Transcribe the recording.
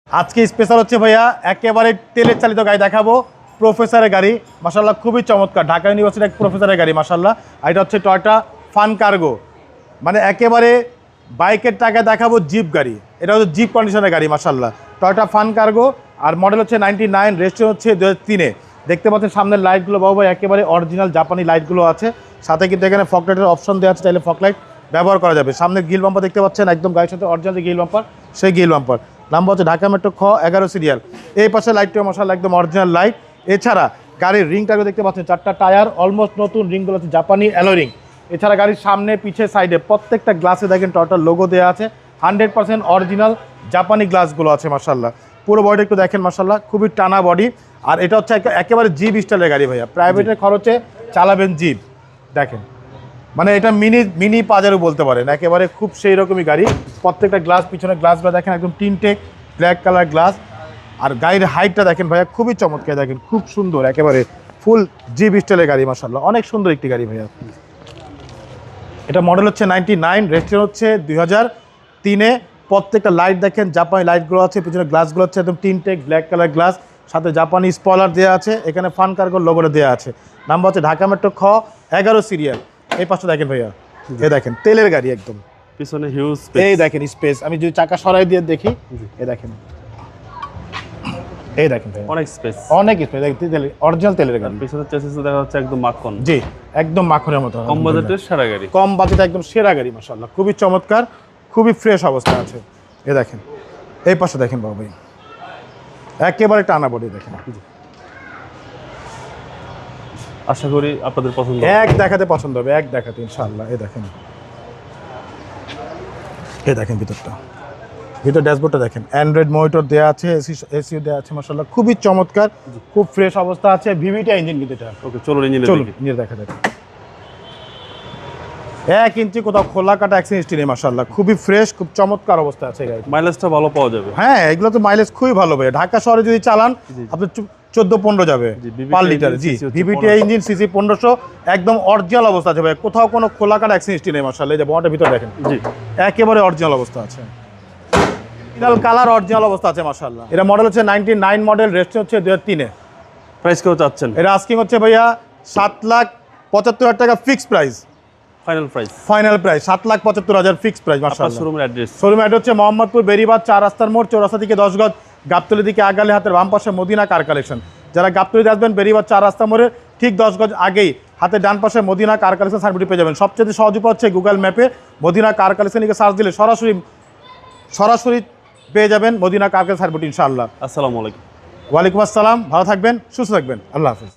আজকে স্পেশাল হচ্ছে ভাইয়া একেবারে তেলের চালিত গাড়ি দেখাবো। প্রফেসরের গাড়ি মাশাআল্লাহ খুবই চমৎকার, ঢাকা ইউনিভার্সিটির এক প্রফেসরের গাড়ি মাশাআল্লাহ। আর এটা হচ্ছে টয়োটা ফান কার্গো, মানে একেবারে বাইকের টাকায় দেখাবো জিপ গাড়ি। এটা হচ্ছে জিপ কন্ডিশনের গাড়ি মাশাআল্লাহ, টয়োটা ফান কার্গো। আর মডেল হচ্ছে 99, রেজিস্ট্রেশন হচ্ছে 2003-এ। দেখতে পাচ্ছেন সামনের লাইটগুলো বাবু ভাই একেবারে অরিজিনাল জাপানি লাইটগুলো আছে, সাথে কিন্তু এখানে ফগ লাইটের অপশন দেওয়া আছে, চাইলে ফগ লাইট ব্যবহার করা যাবে। সামনে গিল বাম্পার দেখতে পাচ্ছেন একদম গাড়ির সাথে অরিজিনাল গিল বাম্পার, সেই গিল বাম্পার। নাম্বার হচ্ছে ঢাকা মেট্রো খ 11 সিরিয়াল। এই পাশে লাইটটিও মাশাআল্লাহ একদম অরিজিনাল লাইট। এছাড়া গাড়ির রিংটাকে দেখতে পাচ্ছেন, 4টা টায়ার অলমোস্ট নতুন, রিংগুলো হচ্ছে জাপানি অ্যালয় রিং। এছাড়া গাড়ির সামনে পিছে সাইডে প্রত্যেকটা গ্লাসে দেখেন টয়োটার লোগো দেওয়া আছে, 100% অরিজিনাল জাপানি গ্লাসগুলো আছে মাশাআল্লাহ। পুরো বডি একটু দেখেন মাশাআল্লাহ, খুবই টানা বডি। আর এটা হচ্ছে একেবারে জিপ স্টাইলের গাড়ি ভাইয়া, প্রাইভেটের খরচে চালাবেন জিপ। দেখেন মানে এটা মিনি পাজারও বলতে পারেন, একেবারে খুব সেই রকমই গাড়ি। প্রত্যেকটা গ্লাস, পিছনে গ্লাসগুলো দেখেন একদম টিনটেক ব্ল্যাক কালার গ্লাস। আর গাড়ির হাইটটা দেখেন ভাইয়া খুবই চমৎকার, দেখেন খুব সুন্দর, একেবারে ফুল জিপ স্টাইলের গাড়ি মাশাআল্লাহ, অনেক সুন্দর একটি গাড়ি ভাইয়া। এটা মডেল হচ্ছে 99, রেজিস্ট্রেশন হচ্ছে 2003-এ। প্রত্যেকটা লাইট দেখেন জাপানি লাইটগুলো আছে, পিছনে গ্লাসগুলো হচ্ছে একদম টিনটেক ব্ল্যাক কালার গ্লাস, সাথে জাপানি স্পয়লার দেওয়া আছে, এখানে ফান কার্গোর লোগোটা দেওয়া আছে। নাম্বার হচ্ছে ঢাকা মেট্রো খ 11 সিরিয়াল। এই পাশে দেখেন ভাইয়া, এই দেখেন তেলের গাড়ি একদম, পিছনে হিউজ স্পেস। এই দেখেন স্পেস, আমি যদি চাকা সরাই দিয়ে দেখি, এই দেখেন, এই দেখেন ভাইয়া অনেক স্পেস, অনেক স্পেস, তেলের অরিজিনাল তেলের গাড়ি। পিছনে চেসিস দেখা যাচ্ছে একদম মাখন। জি, একদম মাখনের মতো, কম বাজেটের সেরা গাড়ি, কম বাজেটে একদম সেরা গাড়ি মাশাআল্লাহ, খুবই চমৎকার, খুবই ফ্রেশ অবস্থা আছে। এই দেখেন, এই পাশে দেখেন বাবু ভাই একেবারে টানা বডি দেখেন। আশা করি আপনাদের পছন্দ এক দেখাতে পছন্দ হবে, এক দেখাতে ইনশাআল্লাহ। এই দেখেন, এই দেখেন ভিতরটা, ভিতর ড্যাশবোর্ডটা দেখেন, অ্যান্ড্রয়েড মনিটর দেওয়া আছে, এসিও দেওয়া আছে মাশাআল্লাহ, খুবই চমৎকার, খুব ফ্রেশ অবস্থা আছে। ভিভিটি ইঞ্জিন কিন্তু এটা। ওকে চলুন ইঞ্জিনে চলুন দেখি। নিয়ে দেখা যাবে। 1 ইঞ্চি কোথাও খোলা কাটা অ্যাক্সিডেন্ট নেই মাশাআল্লাহ, খুবই ফ্রেশ, খুব চমৎকার অবস্থা আছে গাড়ি। মাইলেজটা ভালো পাওয়া যাবে। হ্যাঁ, এগুলো তো মাইলেজ খুবই ভালো ভাই, ঢাকা শহরে যদি চালান আপনি 14-15 যাবে পার লিটার। জি, ভিভিটি ইঞ্জিন, সিসি 1500, একদম অরিজিনাল অবস্থা আছে ভাই, কোথাও কোনো খোলা কাটা অ্যাক্সিডেন্ট নেই মাশাআল্লাহ। এই যে বড়টার ভিতর দেখেন, জি একেবারে অরিজিনাল অবস্থা আছে, অরিজিনাল কালার, অরিজিনাল অবস্থা আছে মাশাআল্লাহ। এটা মডেল হচ্ছে 99 মডেল, রেজিস্ট্রেশন হচ্ছে 2003-এ। প্রাইস কেউ চাচ্ছেন? এটা আস্কিং হচ্ছে ভাইয়া 7,75,000 টাকা fixed price. Final price? Final price 7,75,000 fixed price মাশাআল্লাহ। শোরুমের অ্যাড্রেস? শোরুম অ্যাড্রেস হচ্ছে মোহাম্মদপুর বেরিবাদ 4 রাস্তার মোড়, চৌরাস্তা থেকে 10 গজ, গাবতলী দিকে আগালে হাতের বাম পাশে মদিনা কার কালেকশন। যারা গাবতলীতে আসবেন বেরিবাদ 4 রাস্তা মোড়ে ঠিক 10 গজ আগেই হাতে ডান পাশে মদিনা কার কালেকশন সার্ভিস পেয়ে যাবেন। সবচেয়ে সহজ উপায় হচ্ছে গুগল ম্যাপে মদিনা কার কালেকশন লিখে সার্চ দিলে সরাসরি পেয়ে যাবেন মদিনা কার কালেকশন সার্ভিস ইনশাআল্লাহ। আসসালামু আলাইকুম। ওয়ালাইকুম আসসালাম, ভালো থাকবেন, সুস্থ থাকবেন, আল্লাহ হাফেজ।